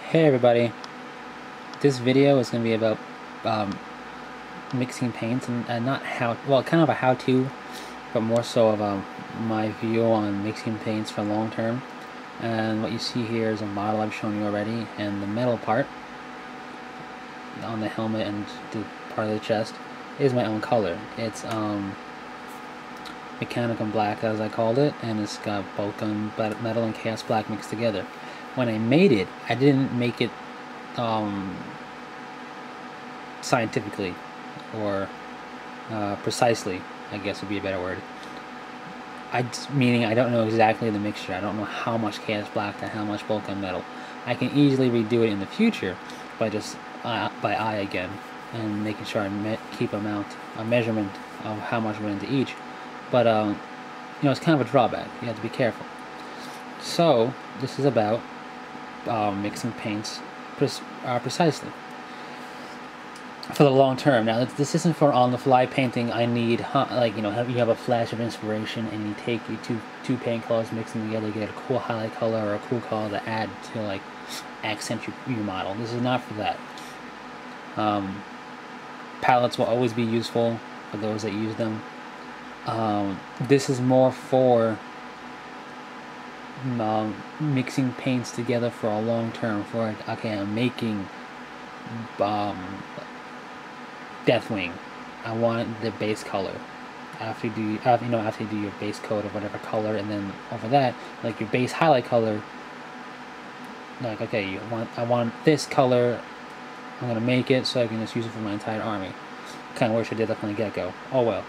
Hey everybody, this video is going to be about um, mixing paints and not how, well, kind of a how-to, but more so of my view on mixing paints for long term. And what you see here is a model I've shown you already, and the metal part on the helmet and the part of the chest is my own color. It's Mechanicum Black, as I called it, and it's got Vulcan Metal and Chaos Black mixed together. When I made it, I didn't make it scientifically or precisely, I guess would be a better word. Meaning I don't know exactly the mixture. I don't know how much Chaos Black to how much Vulcan Metal. I can easily redo it in the future by just by eye again and making sure I keep a measurement of how much went into each. But it's kind of a drawback. You have to be careful. So this is about mixing paints precisely for the long term. Now this isn't for on-the-fly painting. I need you have a flash of inspiration and you take your two paint colors, mix them together, get a cool highlight color or a cool color to add to like accent your model. This is not for that. Palettes will always be useful for those that use them. This is more for mixing paints together for a long term. For okay, I'm making Deathwing. I want the base color. After you do your base coat of whatever color, and then over that, like your base highlight color. Like okay, I want this color. I'm gonna make it so I can just use it for my entire army. Kind of wish I did that from the get-go. Oh well.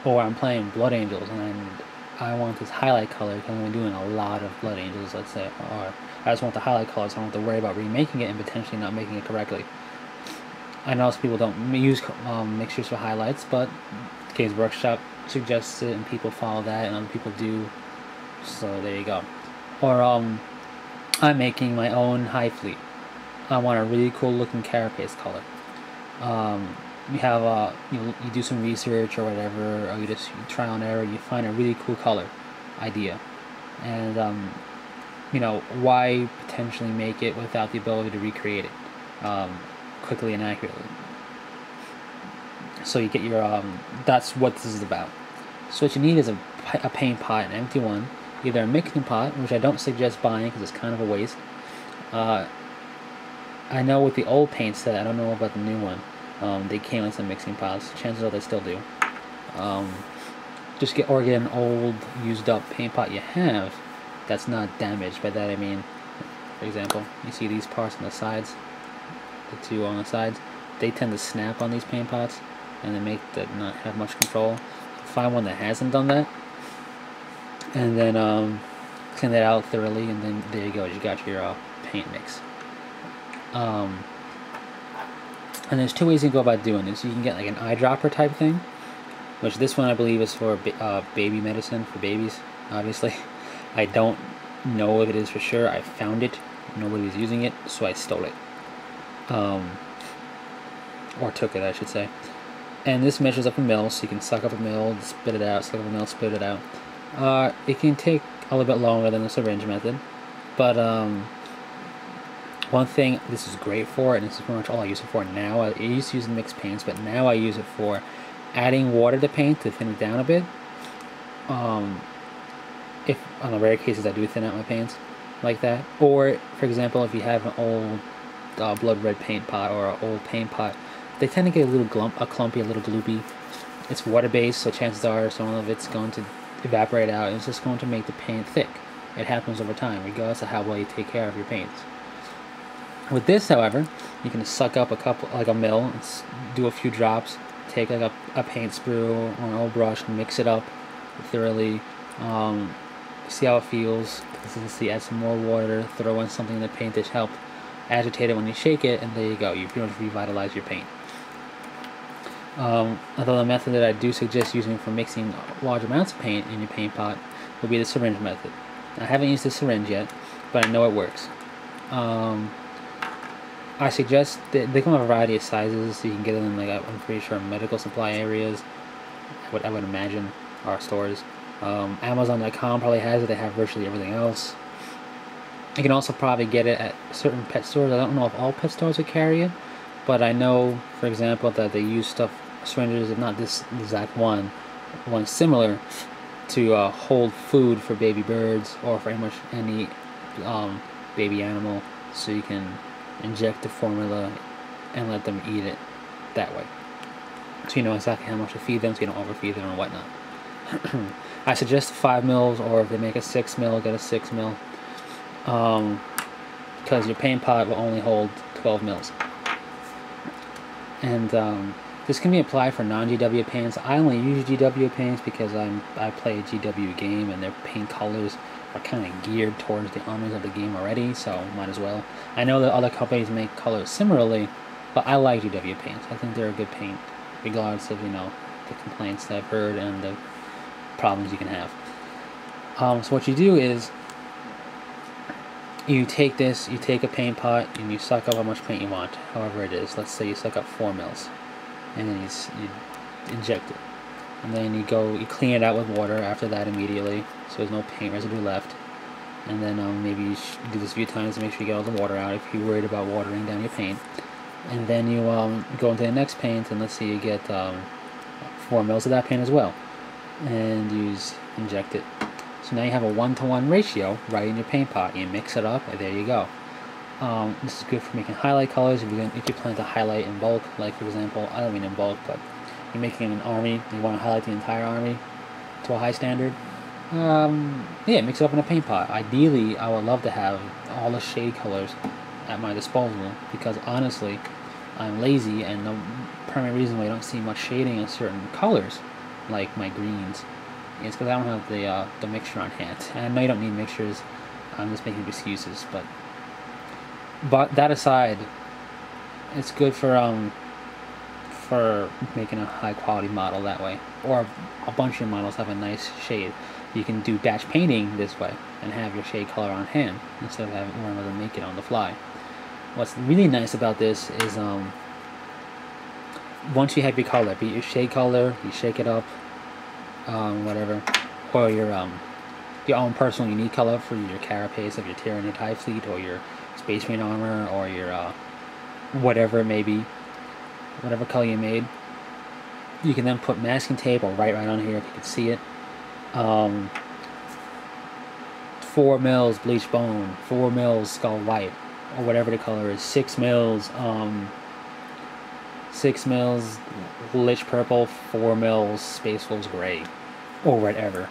Or I'm playing Blood Angels and I want this highlight color because I'm doing a lot of Blood Angels, let's say, or I just want the highlight color so I don't have to worry about remaking it and potentially not making it correctly. I know some people don't use mixtures for highlights, but Games Workshop suggests it and people follow that and other people do, so there you go. Or I'm making my own Hive Fleet. I want a really cool looking carapace color. You have you do some research or whatever, or you try and error, you find a really cool color idea, and why potentially make it without the ability to recreate it quickly and accurately. So you get your that's what this is about. So what you need is a paint pot, an empty one, either a mixing pot, which I don't suggest buying because it's kind of a waste. I know with the old paint set, I don't know about the new one. They came in some mixing pots. Chances are they still do. Just get an old, used up paint pot you have that's not damaged. By that I mean, for example, you see these parts on the sides, the two on the sides, they tend to snap on these paint pots and they make that not have much control. Find one that hasn't done that, and then clean that out thoroughly, and then there you go. You got your paint mix. And there's two ways you can go about doing this. You can get like an eyedropper type thing, which this one I believe is for baby medicine, for babies, obviously. I don't know if it is for sure. I found it. Nobody's using it, so I stole it. Or took it, I should say. And this measures up a mil, so you can suck up a mil, spit it out, suck up a mil, spit it out. It can take a little bit longer than the syringe method, but one thing this is great for, and this is pretty much all I use it for now. I used to use mixed paints, but now I use it for adding water to paint to thin it down a bit. If on the rare cases I do thin out my paints like that, or for example, if you have an old blood red paint pot or an old paint pot, they tend to get a little clumpy, a little gloopy. It's water based, so chances are some of it's going to evaporate out, and it's just going to make the paint thick. It happens over time, regardless of how well you take care of your paints. With this, however, you can suck up a mil, and do a few drops, take like a paint sprue or an old brush and mix it up thoroughly, see how it feels, consistency, add some more water, throw in something in the paint to help agitate it when you shake it, and there you go, you pretty much revitalize your paint. Although the method that I do suggest using for mixing large amounts of paint in your paint pot would be the syringe method. I haven't used the syringe yet, but I know it works. I suggest they come in a variety of sizes, so you can get them in, like, I'm pretty sure, medical supply areas, I would imagine, or stores. Amazon.com probably has it. They have virtually everything else. You can also probably get it at certain pet stores. I don't know if all pet stores will carry it, but I know, for example, that they use syringes, if not this exact one similar, to hold food for baby birds or for any baby animal, so you can inject the formula and let them eat it that way. So you know exactly how much to feed them, so you don't overfeed them and whatnot. I suggest 5 mils, or if they make a 6 mil, get a 6 mil. Because your paint pot will only hold 12 mils. And this can be applied for non-GW paints. I only use GW paints because I play a GW game and their paint colors are kind of geared towards the armies of the game already, so might as well. I know that other companies make colors similarly, but I like GW paints. I think they're a good paint, regardless of, you know, the complaints that I've heard and the problems you can have. So what you do is you take this, you take a paint pot and you suck up how much paint you want, however it is. Let's say you suck up 4 mils, and then you inject it, and then you clean it out with water after that immediately, so there's no paint residue left. And then maybe you do this a few times to make sure you get all the water out if you're worried about watering down your paint. And then you go into the next paint, and let's say you get 4 mils of that paint as well, and you inject it. So now you have a 1-to-1 ratio right in your paint pot. You mix it up, and there you go. This is good for making highlight colors if you plan to highlight in bulk. Like, for example, I don't mean in bulk, but you're making an army, you want to highlight the entire army to a high standard. Yeah, mix it up in a paint pot. Ideally, I would love to have all the shade colors at my disposal, because honestly, I'm lazy, and the primary reason why I don't see much shading in certain colors, like my greens, is because I don't have the mixture on hand. And I know you don't need mixtures, I'm just making excuses, but that aside, it's good for making a high quality model that way, or a bunch of your models have a nice shade. You can do batch painting this way and have your shade color on hand instead of having to make it on the fly. What's really nice about this is once you have your color, be it your shade color, you shake it up, whatever, or your own personal unique color for your carapace of your Tyranid TIE fleet, or your Space Marine armor, or your whatever it may be, whatever color you made. You can then put masking tape or write right on here if you can see it. 4 mils bleach bone, 4 mils skull white, or whatever the color is. 6 mils 6 mils lich purple, 4 mils space wolves gray, or whatever.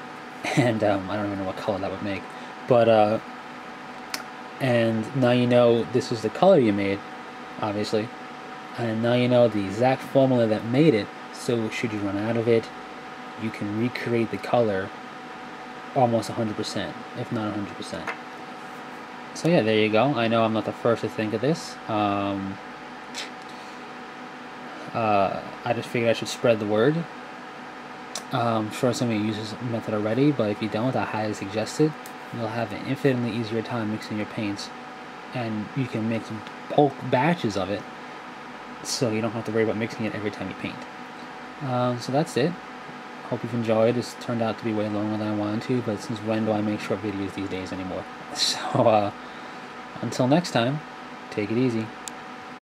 And I don't even know what color that would make, but and now you know this is the color you made, obviously, and now you know the exact formula that made it, so should you run out of it, you can recreate the color almost 100%, if not 100%. So yeah, there you go. I know I'm not the first to think of this. I just figured I should spread the word. I'm sure some of you use this method already, but if you don't, I highly suggest it. You'll have an infinitely easier time mixing your paints, and you can mix bulk batches of it, so you don't have to worry about mixing it every time you paint. So that's it. Hope you've enjoyed. This turned out to be way longer than I wanted to, but since when do I make short videos these days anymore? So until next time, take it easy.